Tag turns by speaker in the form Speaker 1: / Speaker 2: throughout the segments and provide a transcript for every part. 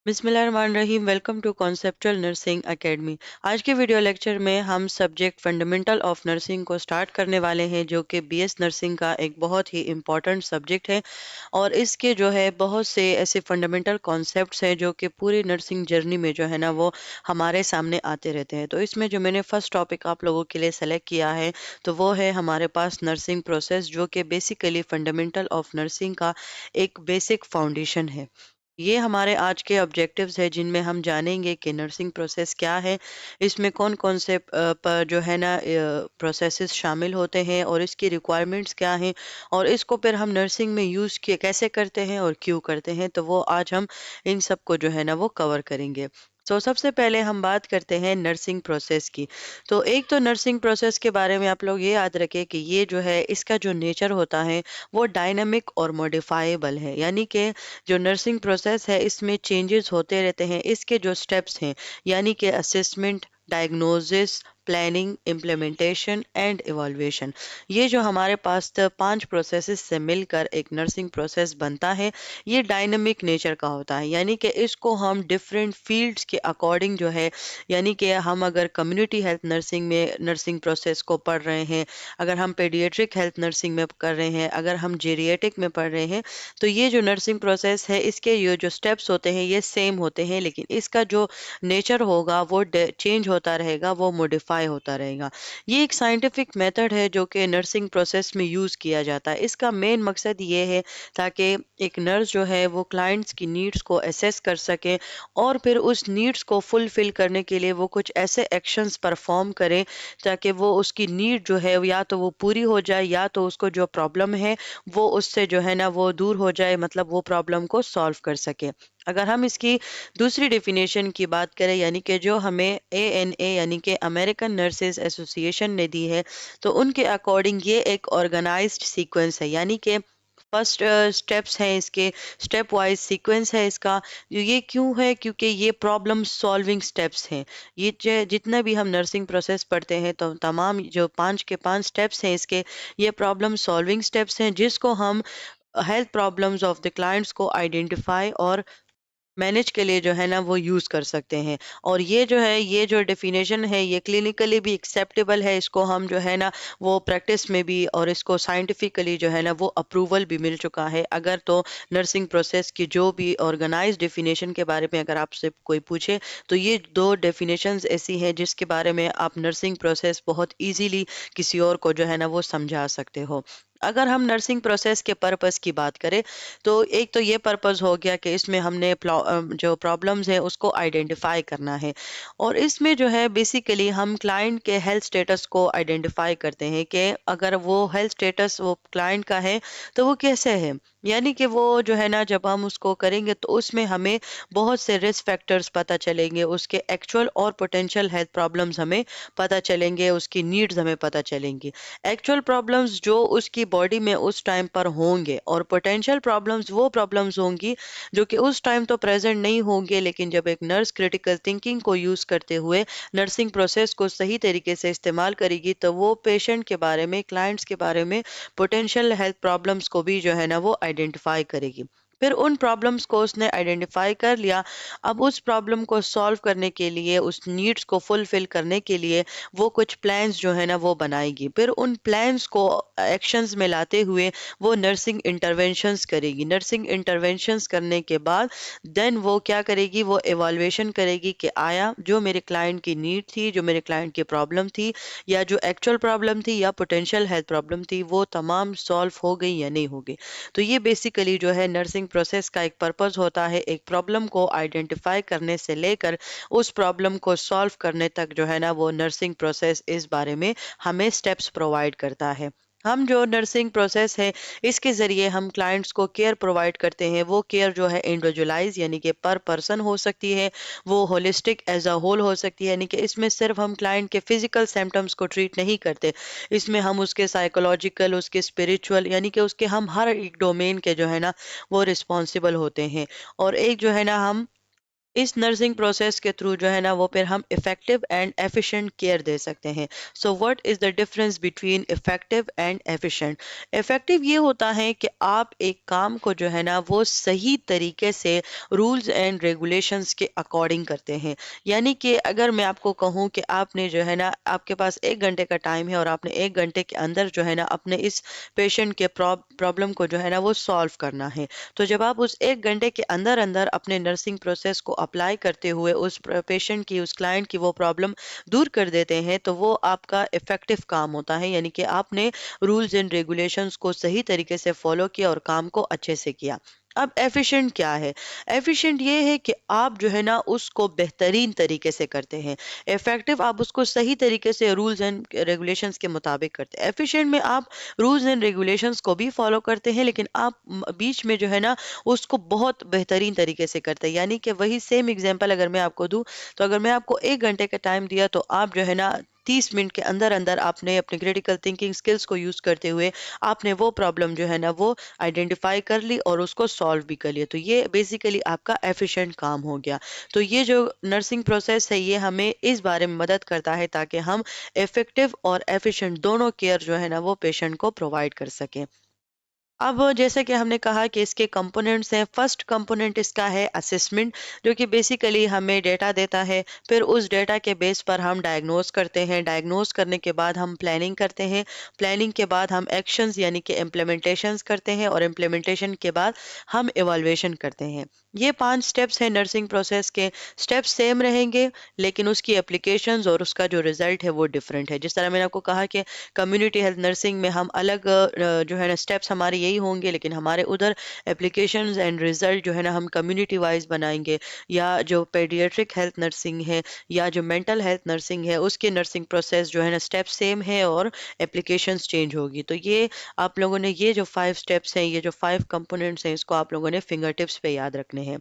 Speaker 1: बिस्मिल्लाहिर्रहमानिर्रहीम। Welcome to conceptual nursing academy. आज के वीडियो लेक्चर में हम सब्जेक्ट फंडामेंटल ऑफ नर्सिंग को स्टार्ट करने वाले हैं, जो कि बीएस नर्सिंग का एक बहुत ही इम्पॉर्टेंट सब्जेक्ट है। और इसके जो है बहुत से ऐसे फंडामेंटल कॉन्सेप्ट्स हैं जो कि पूरी नर्सिंग जर्नी में जो है ना वो हमारे सामने आते रहते हैं। तो इसमें जो मैंने फर्स्ट टॉपिक आप लोगों के लिए सेलेक्ट किया है तो वो है हमारे पास नर्सिंग प्रोसेस, जो कि बेसिकली फंडामेंटल ऑफ नर्सिंग का एक बेसिक फाउंडेशन है। ये हमारे आज के ऑब्जेक्टिव्स है जिनमें हम जानेंगे कि नर्सिंग प्रोसेस क्या है, इसमें कौन कौन से पर जो है ना प्रोसेसेस शामिल होते हैं और इसकी रिक्वायरमेंट्स क्या हैं, और इसको फिर हम नर्सिंग में यूज़ किए कैसे करते हैं और क्यों करते हैं। तो वो आज हम इन सब को जो है ना वो कवर करेंगे। तो सबसे पहले हम बात करते हैं नर्सिंग प्रोसेस की। तो एक तो नर्सिंग प्रोसेस के बारे में आप लोग ये याद रखें कि ये जो है इसका जो नेचर होता है वो डायनामिक और मॉडिफाइबल है। यानी कि जो नर्सिंग प्रोसेस है इसमें चेंजेस होते रहते हैं। इसके जो स्टेप्स हैं यानी कि assessment, diagnosis, planning, implementation and evolution, ये जो हमारे पास 5 प्रोसेसेस से मिलकर एक नर्सिंग प्रोसेस बनता है, ये डायनामिक नेचर का होता है। यानी कि इसको हम डिफरेंट फील्ड्स के अकॉर्डिंग जो है, यानी कि हम अगर कम्युनिटी हेल्थ नर्सिंग में नर्सिंग प्रोसेस को पढ़ रहे हैं, अगर हम पेडियाट्रिक हेल्थ नर्सिंग में कर रहे हैं, अगर हम जेरियाट्रिक में पढ़ रहे हैं, तो ये जो नर्सिंग प्रोसेस है इसके ये जो स्टेप्स होते हैं ये सेम होते हैं, लेकिन इसका जो नेचर होगा वो चेंज होता रहेगा, वो मॉडिफाई होता रहेगा। ये एक साइंटिफिक मेथड है जो कि नर्सिंग प्रोसेस में यूज़ किया जाता है। इसका मेन मकसद ये है ताकि एक नर्स जो है वो क्लाइंट्स की नीड्स को असेस कर सके और फिर उस नीड्स को फुलफिल करने के लिए वो कुछ ऐसे एक्शंस परफॉर्म करें ताकि वो उसकी नीड जो है या तो वो पूरी हो जाए, या तो उसको जो प्रॉब्लम है वो उससे जो है ना वो दूर हो जाए, मतलब वो प्रॉब्लम को सॉल्व कर सके। अगर हम इसकी दूसरी डेफिनेशन की बात करें, यानी कि जो हमें एएनए यानी कि अमेरिकन नर्सेज एसोसिएशन ने दी है, तो उनके अकॉर्डिंग ये एक ऑर्गेनाइज्ड सीक्वेंस है। यानी कि फर्स्ट स्टेप्स हैं इसके, स्टेप वाइज सीक्वेंस है इसका। ये क्यों है? क्योंकि ये प्रॉब्लम सॉल्विंग स्टेप्स हैं। ये जितना भी हम नर्सिंग प्रोसेस पढ़ते हैं तो तमाम जो 5 के 5 स्टेप्स हैं इसके, ये प्रॉब्लम सॉल्विंग स्टेप्स हैं जिसको हम health problems of the clients को आइडेंटिफाई और मैनेज के लिए जो है ना वो यूज़ कर सकते हैं। और ये जो है, ये जो डेफिनेशन है ये क्लिनिकली भी एक्सेप्टेबल है। इसको हम जो है ना वो प्रैक्टिस में भी, और इसको साइंटिफिकली जो है ना वो अप्रूवल भी मिल चुका है। अगर तो नर्सिंग प्रोसेस की जो भी ऑर्गेनाइज डेफिनेशन के बारे में अगर आपसे कोई पूछे, तो ये दो डेफिनेशंस ऐसी हैं जिसके बारे में आप नर्सिंग प्रोसेस बहुत इजीली किसी और को जो है ना वो समझा सकते हो। अगर हम नर्सिंग प्रोसेस के पर्पस की बात करें, तो एक तो ये पर्पस हो गया कि इसमें हमने जो प्रॉब्लम्स है उसको आइडेंटिफाई करना है। और इसमें जो है बेसिकली हम क्लाइंट के हेल्थ स्टेटस को आइडेंटिफाई करते हैं कि अगर वो हेल्थ स्टेटस वो क्लाइंट का है तो वो कैसे है। यानी कि वो जो है ना जब हम उसको करेंगे तो उसमें हमें बहुत से रिस्क फैक्टर्स पता चलेंगे, उसके एक्चुअल और पोटेंशियल हेल्थ प्रॉब्लम्स हमें पता चलेंगे, उसकी नीड्स हमें पता चलेंगी। एक्चुअल प्रॉब्लम्स जो उसकी बॉडी में उस टाइम पर होंगे, और पोटेंशियल प्रॉब्लम्स वो प्रॉब्लम्स होंगी जो कि उस टाइम तो प्रेजेंट नहीं होंगे, लेकिन जब एक नर्स क्रिटिकल थिंकिंग को यूज करते हुए नर्सिंग प्रोसेस को सही तरीके से इस्तेमाल करेगी तो वो पेशेंट के बारे में, क्लाइंट्स के बारे में पोटेंशियल हेल्थ प्रॉब्लम्स को भी जो है ना वो आइडेंटिफाई करेगी। फिर उन प्रॉब्लम्स को उसने आइडेंटिफाई कर लिया। अब उस प्रॉब्लम को सॉल्व करने के लिए, उस नीड्स को फुलफिल करने के लिए वो कुछ प्लान्स जो है ना वो बनाएगी। फिर उन प्लान्स को एक्शंस में लाते हुए वो नर्सिंग इंटरवेंशंस करेगी। नर्सिंग इंटरवेंशंस करने के बाद देन वो क्या करेगी, वो एवॉल्यूएशन करेगी कि आया जो मेरे क्लाइंट की नीड थी, जो मेरे क्लाइंट की प्रॉब्लम थी, या जो एक्चुअल प्रॉब्लम थी या पोटेंशियल हेल्थ प्रॉब्लम थी, वो तमाम सॉल्व हो गई या नहीं हो गई। तो ये बेसिकली जो है नर्सिंग प्रोसेस का एक पर्पस होता है, एक प्रॉब्लम को आइडेंटिफाई करने से लेकर उस प्रॉब्लम को सॉल्व करने तक जो है ना वो नर्सिंग प्रोसेस इस बारे में हमें स्टेप्स प्रोवाइड करता है। हम जो नर्सिंग प्रोसेस है इसके ज़रिए हम क्लाइंट्स को केयर प्रोवाइड करते हैं। वो केयर जो है इंडिविजुअलाइज यानी कि पर पर्सन हो सकती है, वो होलिस्टिक एज अ होल हो सकती है। यानी कि इसमें सिर्फ हम क्लाइंट के फिजिकल सिम्टम्स को ट्रीट नहीं करते, इसमें हम उसके साइकोलॉजिकल, उसके स्पिरिचुअल, यानी कि उसके हम हर एक डोमेन के जो है ना वो रिस्पॉन्सिबल होते हैं। और एक जो है ना हम इस नर्सिंग प्रोसेस के थ्रू जो है ना वो फिर हम इफेक्टिव एंड एफिशिएंट केयर दे सकते हैं। So what is the difference between effective and efficient? Effective ये होता है कि आप एक काम को जो है ना वो सही तरीके से रूल्स एंड रेगुलेशंस के अकॉर्डिंग करते हैं। यानी कि अगर मैं आपको कहूँ कि आपने जो है ना आपके पास 1 घंटे का टाइम है और आपने 1 घंटे के अंदर जो है ना अपने इस पेशेंट के प्रॉब्लम को जो है ना वो सॉल्व करना है। तो जब आप उस 1 घंटे के अंदर अंदर अपने नर्सिंग प्रोसेस को अप्लाई करते हुए उस पेशेंट की उस क्लाइंट की वो प्रॉब्लम दूर कर देते हैं तो वो आपका इफेक्टिव काम होता है। यानी कि आपने रूल्स एंड रेगुलेशंस को सही तरीके से फॉलो किया और काम को अच्छे से किया। अब एफिशिएंट क्या है? एफिशिएंट ये है कि आप जो है ना उसको बेहतरीन तरीके से करते हैं। इफेक्टिव आप उसको सही तरीके से रूल्स एंड रेगुलेशंस के मुताबिक करते हैं। एफिशिएंट में आप रूल्स एंड रेगुलेशंस को भी फॉलो करते हैं लेकिन आप बीच में जो है ना उसको बहुत बेहतरीन तरीके से करते हैं। यानी कि वही सेम एग्जांपल अगर मैं आपको दूं तो अगर मैं आपको 1 घंटे का टाइम दिया तो आप जो है ना 30 मिनट के अंदर अंदर आपने अपने क्रिटिकल थिंकिंग स्किल्स को यूज करते हुए आपने वो प्रॉब्लम जो है ना वो आइडेंटिफाई कर ली और उसको सॉल्व भी कर लिया। तो ये बेसिकली आपका एफिशिएंट काम हो गया। तो ये जो नर्सिंग प्रोसेस है ये हमें इस बारे में मदद करता है ताकि हम इफेक्टिव और एफिशिएंट दोनों केयर जो है ना वो पेशेंट को प्रोवाइड कर सकें। अब जैसे कि हमने कहा कि इसके कंपोनेंट्स हैं। फर्स्ट कंपोनेंट इसका है असेसमेंट, जो कि बेसिकली हमें डेटा देता है। फिर उस डेटा के बेस पर हम डायग्नोज करते हैं। डायग्नोज करने के बाद हम प्लानिंग करते हैं। प्लानिंग के बाद हम एक्शंस यानी कि इम्प्लीमेंटेशंस करते हैं और इम्प्लीमेंटेशन के बाद हम इवॉल्यूएशन करते हैं। ये 5 स्टेप्स हैं नर्सिंग प्रोसेस के। स्टेप्स सेम रहेंगे लेकिन उसकी एप्लीकेशंस और उसका जो रिजल्ट है वो डिफरेंट है। जिस तरह मैंने आपको कहा कि कम्युनिटी हेल्थ नर्सिंग में हम अलग जो है ना स्टेप्स हमारे यही होंगे लेकिन हमारे उधर एप्लीकेशंस एंड रिजल्ट जो है ना हम कम्युनिटी वाइज बनाएंगे। या जो पेडियाट्रिक हेल्थ नर्सिंग है या जो मेंटल हेल्थ नर्सिंग है उसके नर्सिंग प्रोसेस जो है ना स्टेप सेम है और एप्लीकेशंस चेंज होगी। तो ये आप लोगों ने ये जो 5 स्टेप्स हैं ये जो 5 कंपोनेंट्स हैं इसको आप लोगों ने फिंगर टिप्स पे याद रखने हैं।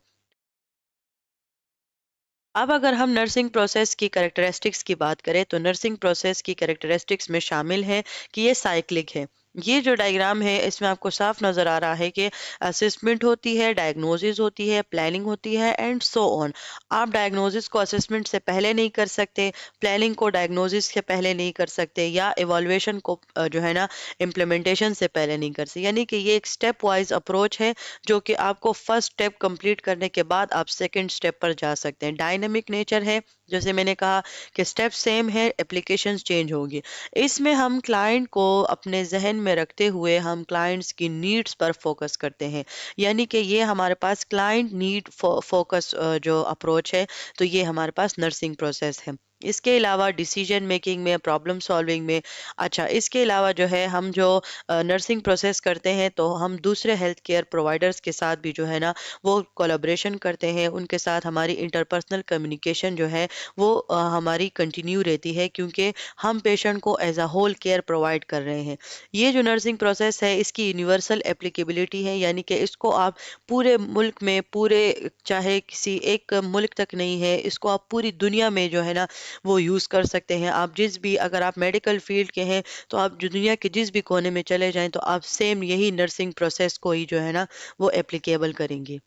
Speaker 1: अब अगर हम नर्सिंग प्रोसेस की कैरेक्टरिस्टिक्स की बात करें तो नर्सिंग प्रोसेस की कैरेक्टरिस्टिक्स में शामिल है कि ये साइक्लिक है। ये जो डायग्राम है इसमें आपको साफ नजर आ रहा है कि असेसमेंट होती है, डायग्नोसिस होती है, प्लानिंग होती है एंड सो ऑन। आप डायग्नोसिस को असेसमेंट से पहले नहीं कर सकते, प्लानिंग को डायग्नोसिस से पहले नहीं कर सकते या इवॉल्यूएशन को जो है ना इम्प्लीमेंटेशन से पहले नहीं कर सकते। यानी कि ये एक स्टेप वाइज अप्रोच है जो कि आपको फर्स्ट स्टेप कंप्लीट करने के बाद आप सेकंड स्टेप पर जा सकते हैं। डायनेमिक नेचर है, जैसे मैंने कहा कि स्टेप सेम है, एप्लीकेशंस चेंज होगी। इसमें हम क्लाइंट को अपने जहन में रखते हुए हम क्लाइंट्स की नीड्स पर फोकस करते हैं। यानी कि ये हमारे पास क्लाइंट नीड फोकस जो अप्रोच है, तो ये हमारे पास नर्सिंग प्रोसेस है। इसके अलावा डिसीजन मेकिंग में, प्रॉब्लम सॉल्विंग में, अच्छा इसके अलावा जो है हम जो नर्सिंग प्रोसेस करते हैं तो हम दूसरे हेल्थ केयर प्रोवाइडर्स के साथ भी जो है ना वो कोलैबोरेशन करते हैं। उनके साथ हमारी इंटरपर्सनल कम्युनिकेशन जो है वो हमारी कंटिन्यू रहती है क्योंकि हम पेशेंट को as a whole care provide कर रहे हैं। ये जो नर्सिंग प्रोसेस है इसकी यूनिवर्सल एप्लीकेबिलिटी है। यानी कि इसको आप पूरे मुल्क में, पूरे चाहे किसी एक मुल्क तक नहीं है, इसको आप पूरी दुनिया में जो है ना वो यूज़ कर सकते हैं। आप जिस भी, अगर आप मेडिकल फील्ड के हैं तो आप जो दुनिया के जिस भी कोने में चले जाएं तो आप सेम यही नर्सिंग प्रोसेस को ही जो है ना वो एप्लीकेबल करेंगे।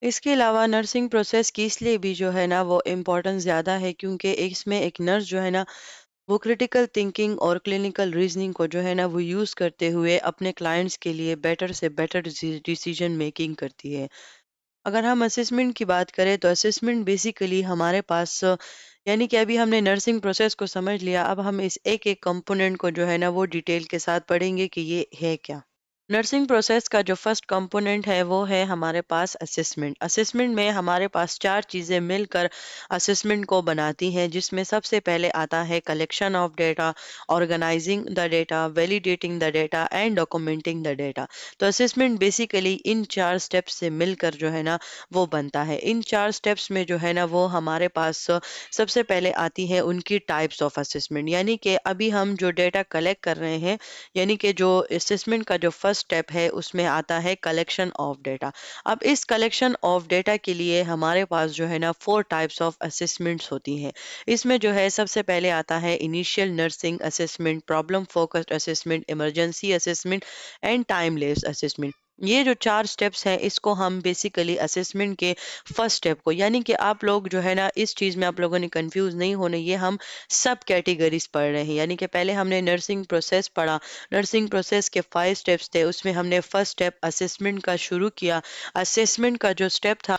Speaker 1: इसके अलावा नर्सिंग प्रोसेस की इसलिए भी जो है ना वो इम्पोर्टेंस ज़्यादा है क्योंकि इसमें एक नर्स जो है ना वो क्रिटिकल थिंकिंग और क्लिनिकल रीजनिंग को जो है ना वो यूज़ करते हुए अपने क्लाइंट्स के लिए बेटर से बेटर डिसीजन मेकिंग करती है। अगर हम असेसमेंट की बात करें तो असेसमेंट बेसिकली हमारे पास यानी कि अभी हमने नर्सिंग प्रोसेस को समझ लिया, अब हम इस एक एक कंपोनेंट को जो है ना वो डिटेल के साथ पढ़ेंगे कि ये है क्या। नर्सिंग प्रोसेस का जो फर्स्ट कंपोनेंट है वो है हमारे पास असेसमेंट। असेसमेंट में हमारे पास 4 चीज़ें मिलकर असेसमेंट को बनाती हैं, जिसमें सबसे पहले आता है collection of data, organizing the data, validating the data and documenting the data. तो असेसमेंट बेसिकली इन 4 स्टेप्स से मिलकर जो है ना वो बनता है। इन 4 स्टेप्स में जो है ना वो हमारे पास सबसे पहले आती है उनकी टाइप्स ऑफ असेसमेंट। यानी कि अभी हम जो डेटा कलेक्ट कर रहे हैं, यानी कि जो असेसमेंट का जो फर्स्ट स्टेप है उसमें आता है कलेक्शन ऑफ डेटा। अब इस कलेक्शन ऑफ डेटा के लिए हमारे पास जो है ना 4 टाइप्स ऑफ असेसमेंट्स होती हैं। इसमें जो है सबसे पहले आता है initial nursing assessment, problem focused assessment, emergency assessment and time less assessment. ये जो 4 स्टेप्स हैं इसको हम बेसिकली असेसमेंट के फर्स्ट स्टेप को, यानी कि आप लोग जो है ना इस चीज़ में आप लोगों ने कंफ्यूज नहीं होने, ये हम सब कैटेगरीज पढ़ रहे हैं। यानी कि पहले हमने नर्सिंग प्रोसेस पढ़ा, नर्सिंग प्रोसेस के 5 स्टेप्स थे, उसमें हमने फर्स्ट स्टेप असेसमेंट का शुरू किया। असेसमेंट का जो स्टेप था,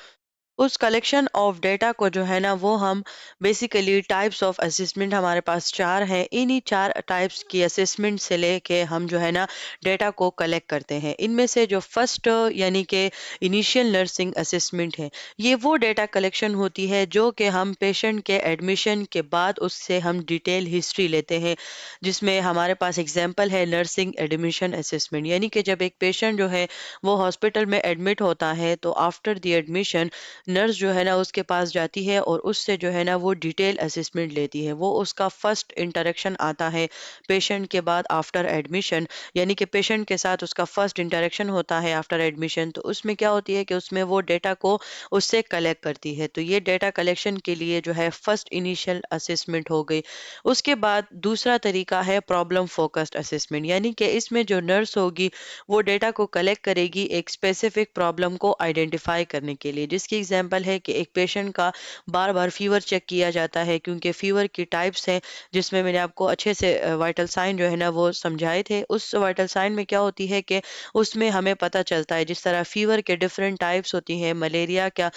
Speaker 1: उस कलेक्शन ऑफ डेटा को जो है ना वो हम बेसिकली टाइप्स ऑफ असेसमेंट हमारे पास 4 हैं, इन्हीं 4 टाइप्स की असेसमेंट से लेके हम जो है ना डेटा को कलेक्ट करते हैं। इनमें से जो फर्स्ट यानी कि इनिशियल नर्सिंग असेसमेंट है, ये वो डेटा कलेक्शन होती है जो कि हम पेशेंट के एडमिशन के बाद उससे हम डिटेल हिस्ट्री लेते हैं, जिसमें हमारे पास एग्जांपल है नर्सिंग एडमिशन असेसमेंट। यानी कि जब एक पेशेंट जो है वो हॉस्पिटल में एडमिट होता है तो आफ्टर द एडमिशन नर्स जो है ना उसके पास जाती है और उससे जो है ना वो डिटेल असेसमेंट लेती है। वो उसका फर्स्ट इंटरेक्शन आता है पेशेंट के बाद आफ्टर एडमिशन, यानी कि पेशेंट के साथ उसका फर्स्ट इंटरेक्शन होता है आफ्टर एडमिशन। तो उसमें क्या होती है कि उसमें वो डेटा को उससे कलेक्ट करती है। तो ये डेटा कलेक्शन के लिए जो है फर्स्ट इनिशियल असेसमेंट हो गई। उसके बाद दूसरा तरीका है प्रॉब्लम फोकस्ड असेसमेंट, यानी कि इसमें जो नर्स होगी वो डेटा को कलेक्ट करेगी एक स्पेसिफिक प्रॉब्लम को आइडेंटिफाई करने के लिए। जिसकी एग्जांपल है कि एक पेशेंट का बार बार फीवर चेक किया जाता है, क्योंकि फीवर की टाइप्स हैं, जिसमें मैंने आपको अच्छे से वाइटल साइन जो है ना वो समझाए थे। उस वाइटल साइन में क्या होती है कि उसमें हमें पता चलता है, जिस तरह फीवर के डिफरेंट टाइप्स होती हैं, मलेरिया का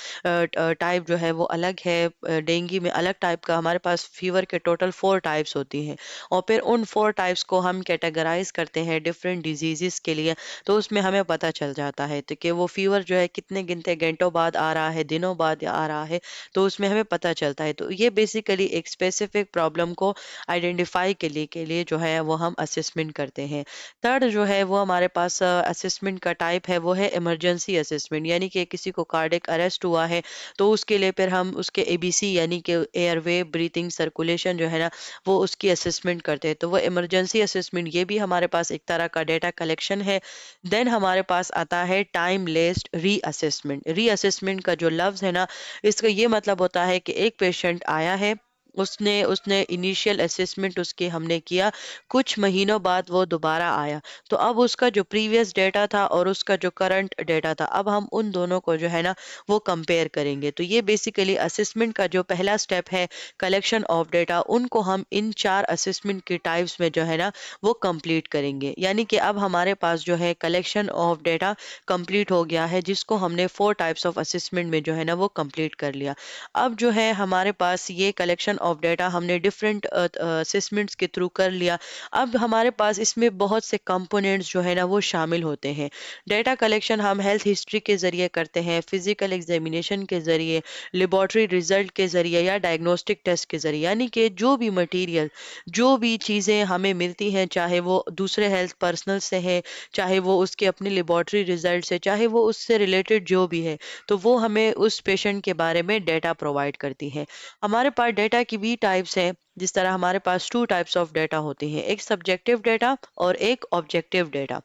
Speaker 1: टाइप जो है वो अलग है, डेंगू में अलग टाइप का, हमारे पास फीवर के टोटल 4 टाइप्स होती हैं। और फिर उन 4 टाइप्स को हम कैटेगराइज करते हैं डिफरेंट डिजीजेस के लिए। तो उसमें हमें पता चल जाता है तो कि वो फीवर जो है कितने गिनते घंटों बाद आ रहा है, दिनों बाद आ रहा है, तो उसमें हमें पता चलता है। तो ये बेसिकली एक स्पेसिफिक प्रॉब्लम को आइडेंटिफाई के लिए जो है वो हम असेसमेंट करते हैं। थर्ड जो है वो हमारे पास असेसमेंट का टाइप है, वो है इमरजेंसी असेसमेंट। यानी कि किसी को कार्डियक अरेस्ट हुआ है तो उसके लिए फिर हम उसके एबीसी यानी कि एयरवे, ब्रीथिंग, सर्कुलेशन जो है ना वो उसकी असेसमेंट करते हैं। तो वो इमरजेंसी असेसमेंट ये भी हमारे पास एक तरह का डेटा कलेक्शन है। देन हमारे पास आता है टाइम लेस्ड रीअसेसमेंट। रीअसेसमेंट का जो लफ्ज है ना, इसका ये मतलब होता है कि एक पेशेंट आया है, उसने उसने इनिशियल असेसमेंट उसके हमने किया, कुछ महीनों बाद वो दोबारा आया, तो अब उसका जो प्रीवियस डेटा था और उसका जो करंट डेटा था, अब हम उन दोनों को जो है ना वो कंपेयर करेंगे। तो ये बेसिकली असेसमेंट का जो पहला स्टेप है, कलेक्शन ऑफ डेटा, उनको हम इन 4 असेसमेंट की टाइप्स में जो है ना वो कंप्लीट करेंगे। यानी कि अब हमारे पास जो है कलेक्शन ऑफ डेटा कंप्लीट हो गया है, जिसको हमने 4 टाइप्स ऑफ असेसमेंट में जो है ना वो कंप्लीट कर लिया। अब जो है हमारे पास ये कलेक्शन ऑफ डेटा हमने डिफरेंट असेसमेंट्स के थ्रू कर लिया। अब हमारे पास इसमें बहुत से कंपोनेंट्स जो है ना वो शामिल होते हैं। डेटा कलेक्शन हम हेल्थ हिस्ट्री के जरिए करते हैं, फिजिकल एग्जामिनेशन के जरिए, लेबोरेटरी रिजल्ट के जरिए या डायग्नोस्टिक टेस्ट के जरिए। यानी कि जो भी मटेरियल, जो भी चीज़ें हमें मिलती हैं, चाहे वो दूसरे हेल्थ पर्सनल से है, चाहे वो उसके अपने लेबोरेटरी रिजल्ट से, चाहे वो उससे रिलेटेड जो भी है, तो वो हमें उस पेशेंट के बारे में डेटा प्रोवाइड करती है। हमारे पास डेटा की भी टाइप्स हैं, जिस तरह हमारे पास 2 टाइप्स ऑफ डेटा होते हैं, एक सब्जेक्टिव डेटा और एक ऑब्जेक्टिव डेटा।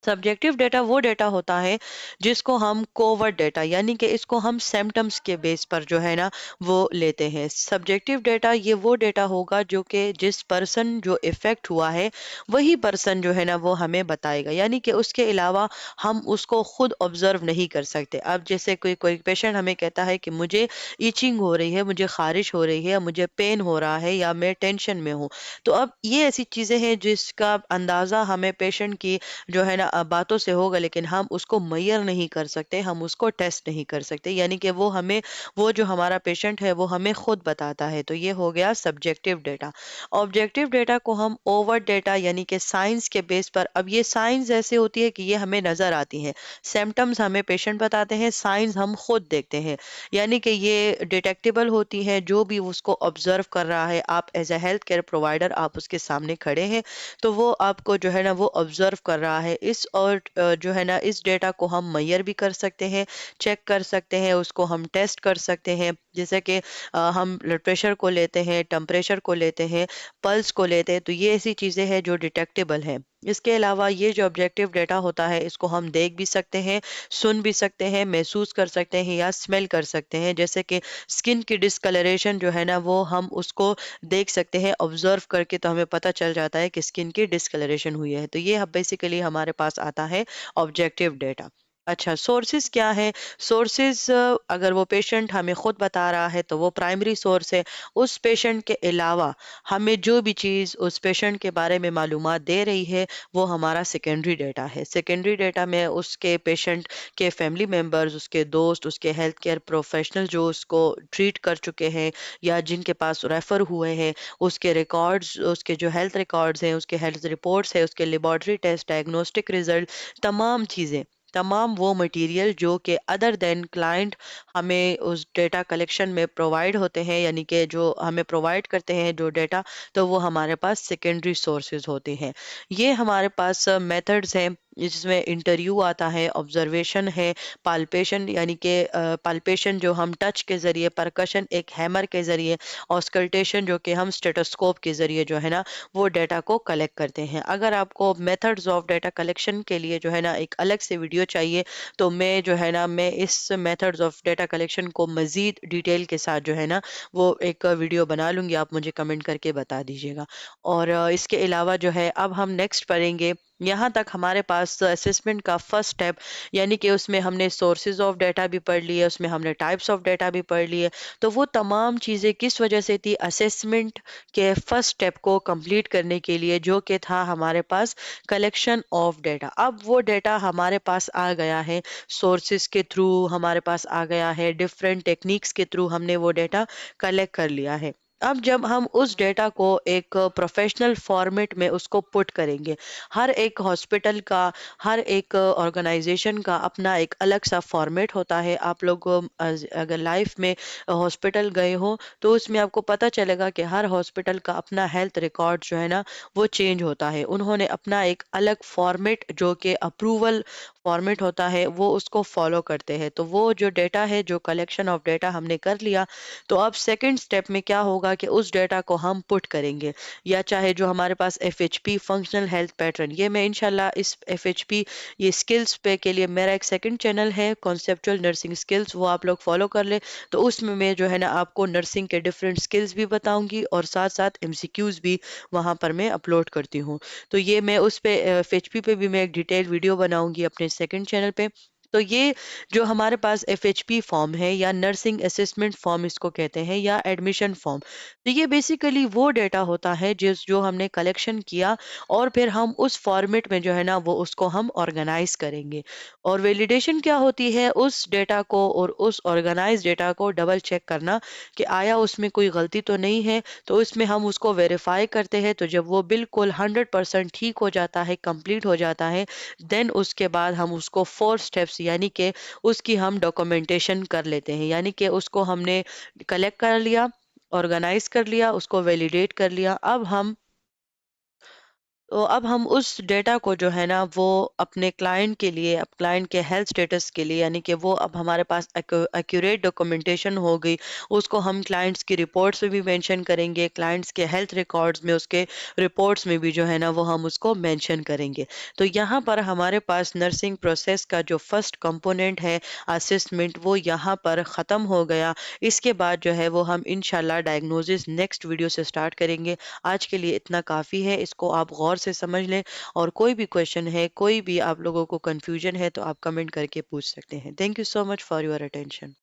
Speaker 1: सब्जेक्टिव डेटा वो डेटा होता है जिसको हम कोवर्ट डेटा, यानी कि इसको हम सिम्टम्स के बेस पर जो है ना वो लेते हैं। सब्जेक्टिव डेटा ये वो डेटा होगा जो कि जिस पर्सन जो इफेक्ट हुआ है वही पर्सन जो है ना वो हमें बताएगा, यानी कि उसके अलावा हम उसको खुद ऑब्जर्व नहीं कर सकते। अब जैसे कोई कोई पेशेंट हमें कहता है कि मुझे ईचिंग हो रही है, मुझे खारिश हो रही है, मुझे पेन हो रहा है या मैं टेंशन में हूँ, तो अब ये ऐसी चीजें हैं जिसका अंदाजा हमें पेशेंट की जो है ना बातों से होगा, लेकिन हम उसको मेजर नहीं कर सकते, हम उसको टेस्ट नहीं कर सकते। यानी कि वो हमें, वो जो हमारा पेशेंट है वो हमें खुद बताता है। तो ये हो गया सब्जेक्टिव डेटा। ऑब्जेक्टिव डेटा को हम ओवर डेटा यानी कि साइंस के बेस पर, अब ये साइंस ऐसे होती है कि ये हमें नजर आती है, सिम्टम्स हमें पेशेंट बताते हैं, साइंस हम खुद देखते हैं। यानी कि ये डिटेक्टेबल होती है, जो भी उसको ऑब्जर्व कर रहा है, आप as a health care provider आप उसके सामने खड़े हैं, तो वो आपको जो है ना वो ऑब्जर्व कर रहा है। इस और जो है ना इस डेटा को हम मेजर भी कर सकते हैं, चेक कर सकते हैं, उसको हम टेस्ट कर सकते हैं। जैसे कि हम ब्लड प्रेशर को लेते हैं, टेम्परेचर को लेते हैं, पल्स को लेते हैं, तो ये ऐसी चीज़ें हैं जो डिटेक्टेबल हैं। इसके अलावा ये जो ऑब्जेक्टिव डेटा होता है, इसको हम देख भी सकते हैं, सुन भी सकते हैं, महसूस कर सकते हैं या स्मेल कर सकते हैं। जैसे कि स्किन की डिस्कलरेशन जो है ना, वो हम उसको देख सकते हैं, ऑब्जर्व करके तो हमें पता चल जाता है कि स्किन की डिस्कलरेशन हुई है। तो ये बेसिकली हमारे पास आता है ऑब्जेक्टिव डेटा। अच्छा, सोर्सेज क्या है? सोर्सेज, अगर वो पेशेंट हमें खुद बता रहा है तो वो प्राइमरी सोर्स है। उस पेशेंट के अलावा हमें जो भी चीज़ उस पेशेंट के बारे में मालूमात दे रही है, वो हमारा सेकेंडरी डेटा है। सेकेंडरी डेटा में उसके पेशेंट के फैमिली मेंबर्स, उसके दोस्त, उसके हेल्थ केयर प्रोफेशनल जो उसको ट्रीट कर चुके हैं या जिनके पास रेफर हुए हैं, उसके रिकॉर्ड्स, उसके जो हेल्थ रिकॉर्ड्स हैं, उसके हेल्थ रिपोर्ट्स है, उसके लेबोरेटरी टेस्ट, डायग्नोस्टिक रिजल्ट, तमाम चीज़ें, तमाम वो मटेरियल जो कि अदर देन क्लाइंट हमें उस डेटा कलेक्शन में प्रोवाइड होते हैं, यानी कि जो हमें प्रोवाइड करते हैं जो डेटा, तो वो हमारे पास सेकेंडरी सोर्सेज होते हैं। ये हमारे पास मेथड्स हैं जिसमें इंटरव्यू आता है, ऑब्जर्वेशन है, पाल्पेशन, यानी कि पाल्पेशन जो हम टच के जरिए, परकशन एक हैमर के जरिए, ऑस्कल्टेशन जो कि हम स्टेटोस्कोप के जरिए जो है ना वो डेटा को कलेक्ट करते हैं। अगर आपको मेथड्स ऑफ डेटा कलेक्शन के लिए जो है ना एक अलग से वीडियो चाहिए, तो मैं जो है ना मैं इस मेथड्स ऑफ डेटा कलेक्शन को मजीद डिटेल के साथ जो है ना वो एक वीडियो बना लूंगी। आप मुझे कमेंट करके बता दीजिएगा। और इसके अलावा जो है अब हम नेक्स्ट पढ़ेंगे। यहाँ तक हमारे पास असेसमेंट का फर्स्ट स्टेप, यानी कि उसमें हमने सोर्सेज ऑफ डेटा भी पढ़ लिए, उसमें हमने टाइप्स ऑफ डेटा भी पढ़ लिए। तो वो तमाम चीज़ें किस वजह से थी? असेसमेंट के फर्स्ट स्टेप को कंप्लीट करने के लिए, जो कि था हमारे पास कलेक्शन ऑफ डेटा। अब वो डेटा हमारे पास आ गया है, सोर्सेज के थ्रू हमारे पास आ गया है, डिफरेंट टेक्निक्स के थ्रू हमने वो डेटा कलेक्ट कर लिया है। अब जब हम उस डेटा को एक प्रोफेशनल फॉर्मेट में उसको पुट करेंगे, हर एक हॉस्पिटल का, हर एक ऑर्गेनाइजेशन का अपना एक अलग सा फॉर्मेट होता है। आप लोग अगर लाइफ में हॉस्पिटल गए हो तो उसमें आपको पता चलेगा कि हर हॉस्पिटल का अपना हेल्थ रिकॉर्ड जो है ना वो चेंज होता है। उन्होंने अपना एक अलग फॉर्मेट जो कि अप्रूवल फॉर्मेट होता है वो उसको फॉलो करते हैं। तो वो जो डेटा है, जो कलेक्शन ऑफ डेटा हमने कर लिया, तो अब सेकंड स्टेप में क्या होगा कि उस डेटा को हम पुट करेंगे, या चाहे जो हमारे पास एफएचपी फंक्शनल हेल्थ पैटर्न, ये मैं इंशाल्लाह इस एफएचपी ये स्किल्स पे के लिए मेरा एक सेकंड चैनल है कॉन्सेप्चुअल नर्सिंग स्किल्स, वो आप लोग फॉलो कर ले। तो उसमें मैं जो है ना आपको नर्सिंग के डिफरेंट स्किल्स भी बताऊंगी और साथ साथ एमसीक्यूज भी वहां पर मैं अपलोड करती हूँ। तो ये मैं उस पे एफएचपी पे भी मैं एक डिटेल वीडियो बनाऊंगी अपने सेकंड चैनल पे। तो ये जो हमारे पास एफएचपी फॉर्म है या नर्सिंग असेसमेंट फॉर्म इसको कहते हैं, या एडमिशन फॉर्म, तो ये बेसिकली वो डेटा होता है जिस जो हमने कलेक्शन किया और फिर हम उस फॉर्मेट में जो है ना वो उसको हम ऑर्गेनाइज करेंगे। और वैलिडेशन क्या होती है? उस डेटा को और उस ऑर्गेनाइज डेटा को डबल चेक करना कि आया उसमें कोई गलती तो नहीं है। तो इसमें हम उसको वेरीफाई करते हैं। तो जब वो बिल्कुल 100% ठीक हो जाता है, कंप्लीट हो जाता है, देन उसके बाद हम उसको 4 स्टेप्स, यानी कि उसकी हम डॉक्यूमेंटेशन कर लेते हैं। यानी कि उसको हमने कलेक्ट कर लिया, ऑर्गेनाइज कर लिया, उसको वैलिडेट कर लिया। अब हम उस डेटा को जो है ना वो अपने क्लाइंट के लिए, अब क्लाइंट के हेल्थ स्टेटस के लिए, यानी कि वो अब हमारे पास एक्यूरेट डॉक्यूमेंटेशन हो गई। उसको हम क्लाइंट्स की रिपोर्ट्स में भी मेंशन करेंगे, क्लाइंट्स के हेल्थ रिकॉर्ड्स में, उसके रिपोर्ट्स में भी जो है ना वो हम उसको मेंशन करेंगे। तो यहाँ पर हमारे पास नर्सिंग प्रोसेस का जो फर्स्ट कंपोनेंट है, असेसमेंट, वो यहाँ पर ख़त्म हो गया। इसके बाद जो है वो हम इंशाल्लाह डायग्नोसिस नेक्स्ट वीडियो से स्टार्ट करेंगे। आज के लिए इतना काफ़ी है, इसको आप गौर से समझ लें। और कोई भी क्वेश्चन है, कोई भी आप लोगों को कंफ्यूजन है, तो आप कमेंट करके पूछ सकते हैं। Thank you so much for your attention.